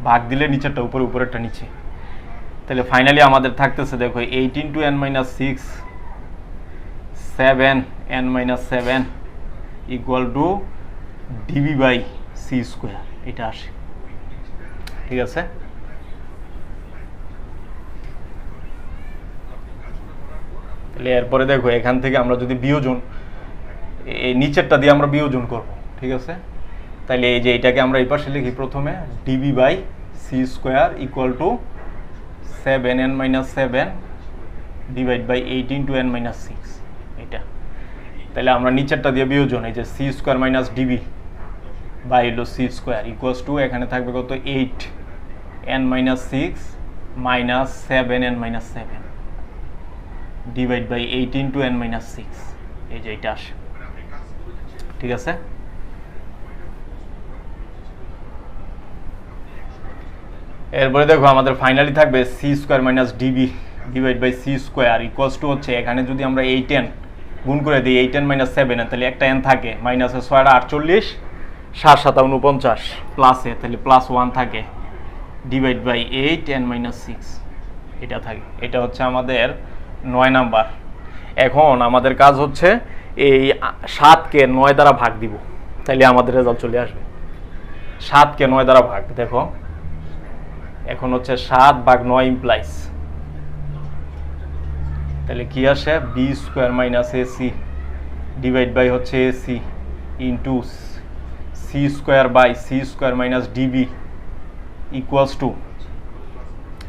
ভাগ দিলে নিচেরটা উপরে, উপরেরটা নিচে। তাহলে ফাইনালি আমাদের থাকতেছে দেখো 8 into n-6, 7n-7 equal to db/c², এটা আসে, ঠিক আছে। তাহলে এরপরে দেখো এখান থেকে আমরা যদি বিয়োজন, এই নিচেরটা দিয়ে আমরা বিয়োজন করব, ঠিক আছে। তাহলে এই যে এটাকে আমরা এই পাশে লিখি প্রথমে, db/c² equal to 7n-7 divide by 8 into n-6, এটা। তাহলে আমরা নিচেরটা দিয়ে বিয়োজন, এই যে c² মাইনাস db বাই হলো c² ইকুয়ালস টু, এখানে থাকবে কত? 8n-6 minus 7n-7 divide by 8 into n-6, এই যে এটা আসে, ঠিক আছে। এরপরে দেখো আমাদের ফাইনালি থাকবে c² minus db divide by c² equals to হচ্ছে, এখানে যদি আমরা 8n গুণ করে দিই 8n-7, তাহলে একটা n থাকে, মাইনাসের 6টা 48, 7 7 49, প্লাসে তাহলে +1 থাকে, ডিভাইড বাই 8n-6, এটা থাকে। এটা হচ্ছে আমাদের 9 নাম্বার। এখন আমাদের কাজ হচ্ছে এই 7কে 9 দ্বারা ভাগ দিব, তাহলে আমাদের রেজাল্ট চলে আসবে। 7কে 9 দ্বারা ভাগ, দেখো এখন হচ্ছে 7/9 ইমপ্লাইজ, তাহলে কি আসে? b² minus ac divide by হচ্ছে ac into c² by c² minus db equals to,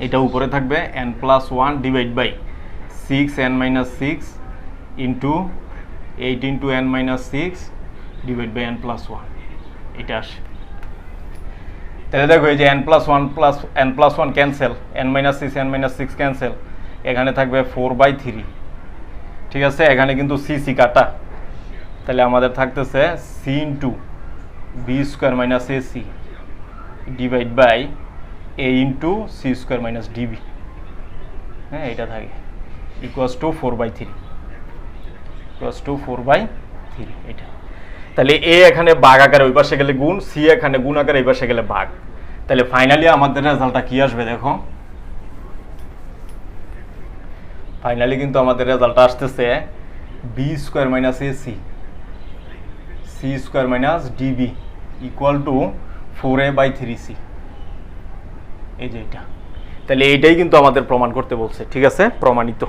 এটা উপরে থাকবে n+1 divide by 6n-6 into 8 into n-6 divide by n+1, এটা আসে। তাহলে দেখো এই যে n+1 cancel, n-6 n-6 cancel, এখানে থাকবে 4/3, ঠিক আছে। এখানে কিন্তু c কাটা, তাহলে আমাদের থাকতেছে c into b² minus ac divide by a into c² minus db, হ্যাঁ, এটা থাকে ইকুয়ালস টু 4/3, এটা। তাহলে a এখানে ভাগ আকারে ওই পাশে গেলে গুণ, c এখানে গুণ আকারে এই পাশে গেলে ভাগ। তাহলে ফাইনালি আমাদের রেজাল্টটা কি আসবে? দেখো ফাইনালি কিন্তু আমাদের রেজাল্টটা আসতেছে b² minus ac c² minus db equal to 4a/3c, এই যে এটা। তাহলে এইটাই কিন্তু আমাদের প্রমাণ করতে বলছে, ঠিক আছে, প্রমাণিত।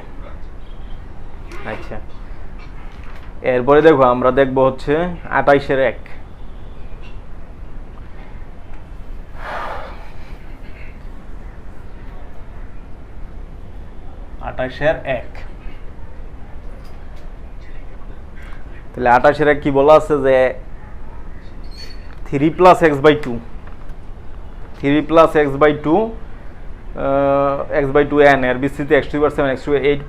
আচ্ছা, এরপরে দেখো আমরা দেখব হচ্ছে 28-এর 1। 28-এর 1, তাহলে 28-এর 1 কি বলা আছে যে 3 + x/2 x/2 n এর বিস্তৃতি x⁴7 x⁴8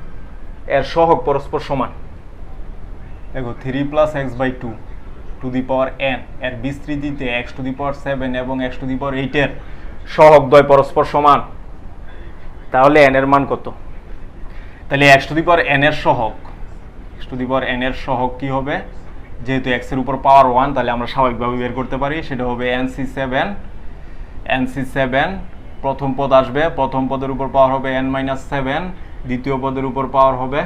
এর সহগ পরস্পর সমান। দেখো 3 + x/2 two the power n এর বিস্তৃতিতে x⁴7 এবং x⁴8 এর সহগ দ্বয় পরস্পর সমান, তাহলে n এর মান কত? তাহলে x⁴n এর সহগ কি হবে? যেহেতু x এর উপর পাওয়ার 1, তাহলে আমরা স্বাভাবিকভাবে বের করতে পারি, সেটা হবে nc7 প্রথম পদ আসবে, প্রথম পদের উপর পাওয়ার হবে n-7, দ্বিতীয় পদের উপর পাওয়ার হবে,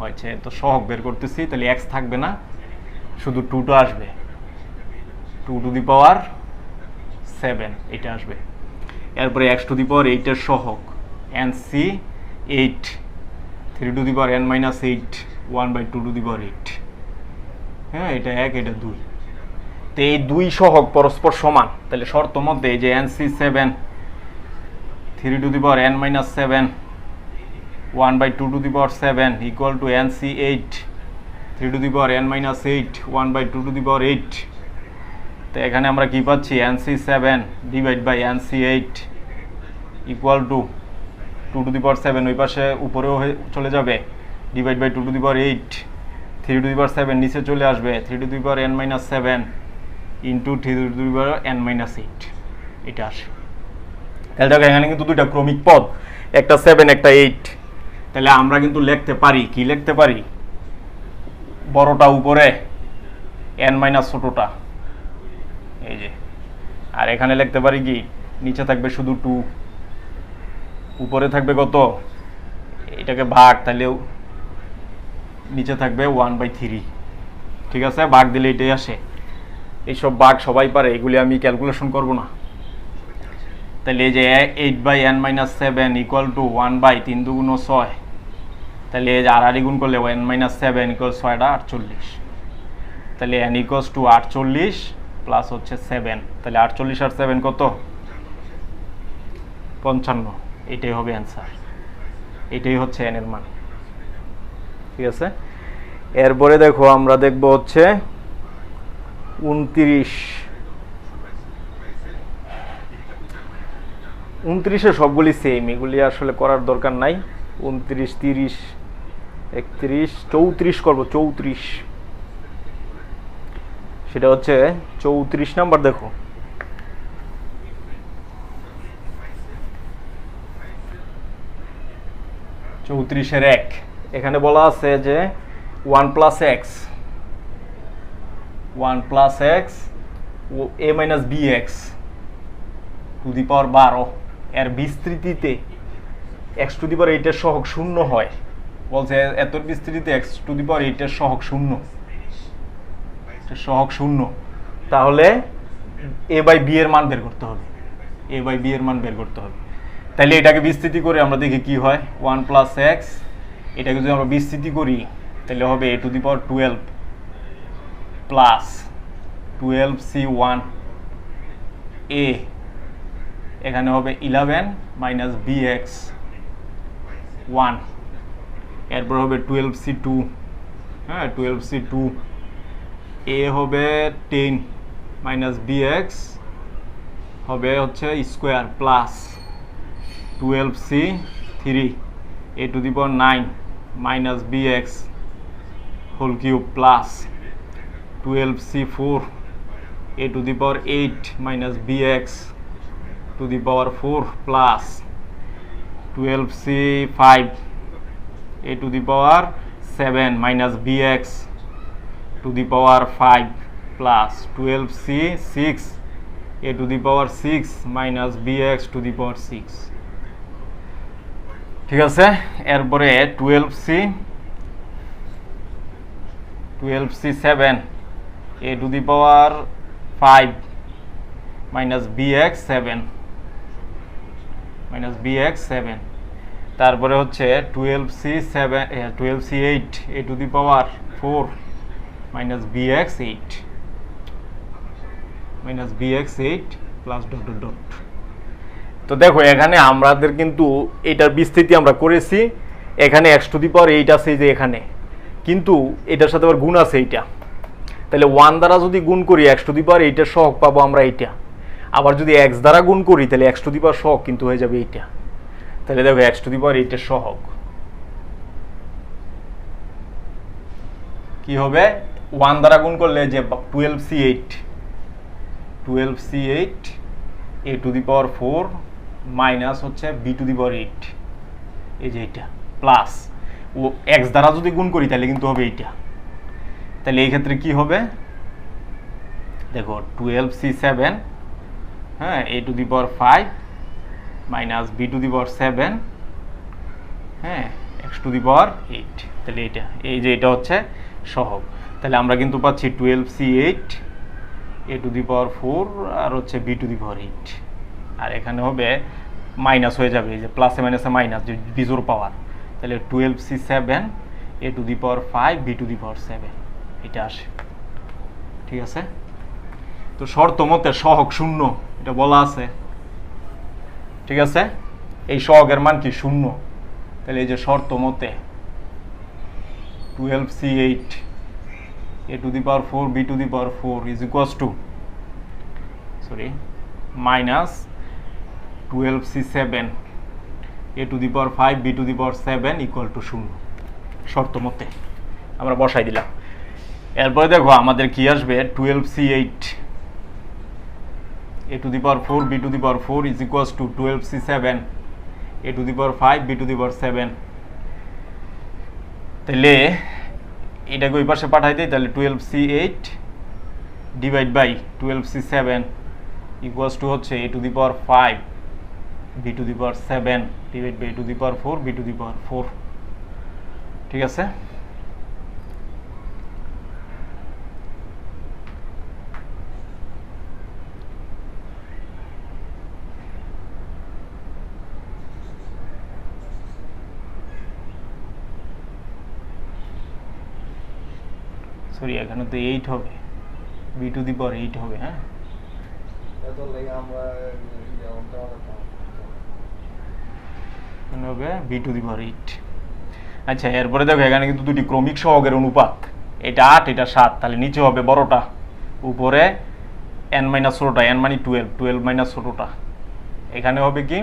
আচ্ছা তো সহগ বের করতেছি, তাহলে x থাকবে না, শুধু 2টা আসবে, 2 টু দি পাওয়ার 7 এটা আসবে। এরপরে x⁴8 এর সহগ nc8 3 two the power n-8 1/2 two the পাওয়ার 8, হ্যাঁ, এটা 1 এটা 2। তো এই 2 সহগ পরস্পর সমান, তাহলে শর্ত মধ্যে এই যে nc7 3 two the power n-7 1/2 to the power 7 equal to NC8 3 to the power n minus 8 1/2 to the power 8। তো এখানে আমরা কি পাচ্ছি NC7 divide by NC8 equal to 2 to the power 7 ওই পাশে উপরেও চলে যাবে divide by 2 to the power 8 3 to the power 7 নিচে চলে আসবে 3 to the power n minus 7 into 3 to the power n minus 8 এটা আসে। তাহলে দেখো এখানে কিন্তু দুইটা ক্রমিক পদ, একটা 7 একটা 8। তাহলে আমরা কিন্তু লিখতে পারি, কি লিখতে পারি, বড়টা উপরে n মাইনাস ছোটটা এই যে, আর এখানে লিখতে পারি কি নিচে থাকবে শুধু 2, উপরে থাকবে কত, এটাকে ভাগ, তাহলে নিচে থাকবে 1/3। ঠিক আছে, ভাগ দিলে এটাই আসে। এইসব ভাগ সবাই পারে, এগুলি আমি ক্যালকুলেশন করব না। তাহলে এই যে 8/n minus 7 ইকুয়াল টু 1/3 দুগুণ 6। তাহলে এই যে আর গুণ করলে n minus 7 ইকুয়াল 6টা 48। তাহলে n ইকুয়ালস টু 48 প্লাস হচ্ছে 7। তাহলে 48 আর 7 কত, 55। এটাই হবে অ্যান্সার, এটাই হচ্ছে n এর মান। ঠিক আছে, এরপরে দেখো আমরা দেখব হচ্ছে 29 সবগুলি সেম, এগুলি আসলে করার দরকার নাই। 29 30 31 34 করবো, 34। সেটা হচ্ছে 34 নাম্বার। দেখো চৌত্রিশের 1 এখানে বলা আছে যে 1 plus x a minus b x to the power 12 এর বিস্তৃতিতে x টু দি পাওয়ার 8 এর সহগ 0 হয়। বলছে এত বিস্তৃতিতে x টু দি পাওয়ার 8 এর সহগ 0, সহগ 0। তাহলে a বাই b এর মান বের করতে হবে, a বাই b এর মান বের করতে হবে। তাহলে এটাকে বিস্তৃতি করে আমরা দেখি কি হয়, 1 প্লাস এক্স, এটাকে যদি আমরা বিস্তৃতি করি তাহলে হবে a to the power 12 plus 12c1 a, এখানে হবে 11 মাইনাস bx 1, এরপর হবে 12c2, হ্যাঁ 12c2 a হবে 10 মাইনাস bx হবে হচ্ছে square plus 12c3 a to the power 9 minus bx whole cube plus 12c4 a to the power 8 minus bx to the power 4 plus 12c5 a to the power 7 minus bx to the power 5 plus 12c6 a to the power 6 minus bx to the power 6। ঠিক আছে, এরপরে 12c7 a to the power 5 minus bx 7 তারপরে হচ্ছে 12c8 a to the power 4 minus bx 8 plus dot dot dot। তো দেখো এখানে আমাদের কিন্তু এটার বিস্তৃতি আমরা করেছি, এখানে x টু দি পাওয়ার 8 আছে যে এখানে, কিন্তু এটার সাথে আবার গুণ আছে এইটা। তাহলে 1 দ্বারা যদি গুণ করি x টু দি পাওয়ার 8 এর সহগ পাবো আমরা এইটা, আবার যদি x দ্বারা গুণ করি তাহলে x টু দি পাওয়ার সহগ কিন্তু হয়ে যাবে এইটা। তাহলে দেখো x টু দি পাওয়ার 8 এর সহগ কি হবে, 1 দ্বারা গুণ করলে যে 12c8 a to the power 4 minus হচ্ছে b টু দি পাওয়ার 8, এই যে এইটা প্লাস ও x দ্বারা যদি গুণ করি তাহলে কিন্তু হবে এইটা। তাহলে এই ক্ষেত্রে কি হবে, দেখো 12c7 হ্যাঁ a to the power 5 minus b to the power 7 হ্যাঁ x টু দি পাওয়ার 8। তাহলে এটা এই যে এটা হচ্ছে সহগ। তাহলে আমরা কিন্তু পাচ্ছি 12c8 a to the power 4 আর হচ্ছে b টু দি পাওয়ার 8, আর এখানে হবে মাইনাস হয়ে যাবে, এই যে প্লাসে মাইনাসে মাইনাস, যে বিজোড় পাওয়ার। তাহলে 12c7 a to the power 5 b to the power 7 এটা আসে। ঠিক আছে, তো শর্ত মতে সহগ 0 এটা বলা আছে। ঠিক আছে, এই সহগের মান কি 0। তাহলে এই যে শর্ত মতে 12c8 a to the power 4 b to the power 4 is equals to minus 12c7 a to the power 5 b to the power 7 equal to 0 শর্ত মতে আমরা বসাই দিলাম। এরপরে দেখো আমাদের কি আসবে 12c8 a to the power 4 b to the power 4 is equals to 12c7 a to the power 5 b to the power 7। তাহলে এটাকে ওই পাশে পাঠাই দিই, তাহলে 12c8 divide by 12c7 equals to হচ্ছে a to the power 5 b to the power 7 divide by a to the power 4 b to the power 4। ঠিক আছে, সরি এখানে তো 8 হবে, b to the power 8 হবে। হ্যাঁ, হবে b to the power 8। আচ্ছা, এরপরে দেখো এখানে কিন্তু দুটি ক্রমিক সহগের অনুপাত, এটা 8 এটা 7, তাহলে নিচে হবে বড়টা, উপরে n মাইনাস ছোটটা, n মানে 12 মাইনাস ছোটটা। এখানে হবে কি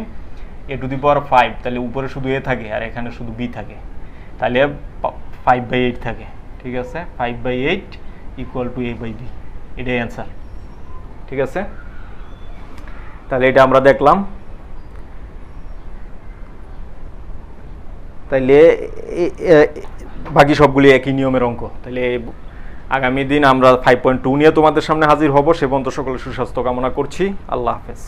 a to the power 5, তাহলে উপরে শুধু a থাকে আর এখানে শুধু b থাকে, তাহলে 5/8 থাকে। ঠিক আছে, 5/8 ইকুয়াল টু a/b, এটাই অ্যান্সার। ঠিক আছে, তাহলে এটা আমরা দেখলাম। তাইলে বাকি সবগুলি একই নিয়মের অঙ্ক। তাহলে আগামী দিন আমরা 5.2 নিয়ে তোমাদের সামনে হাজির হব। সে পর্যন্ত সকলের সুস্বাস্থ্য কামনা করছি। আল্লাহ হাফেজ।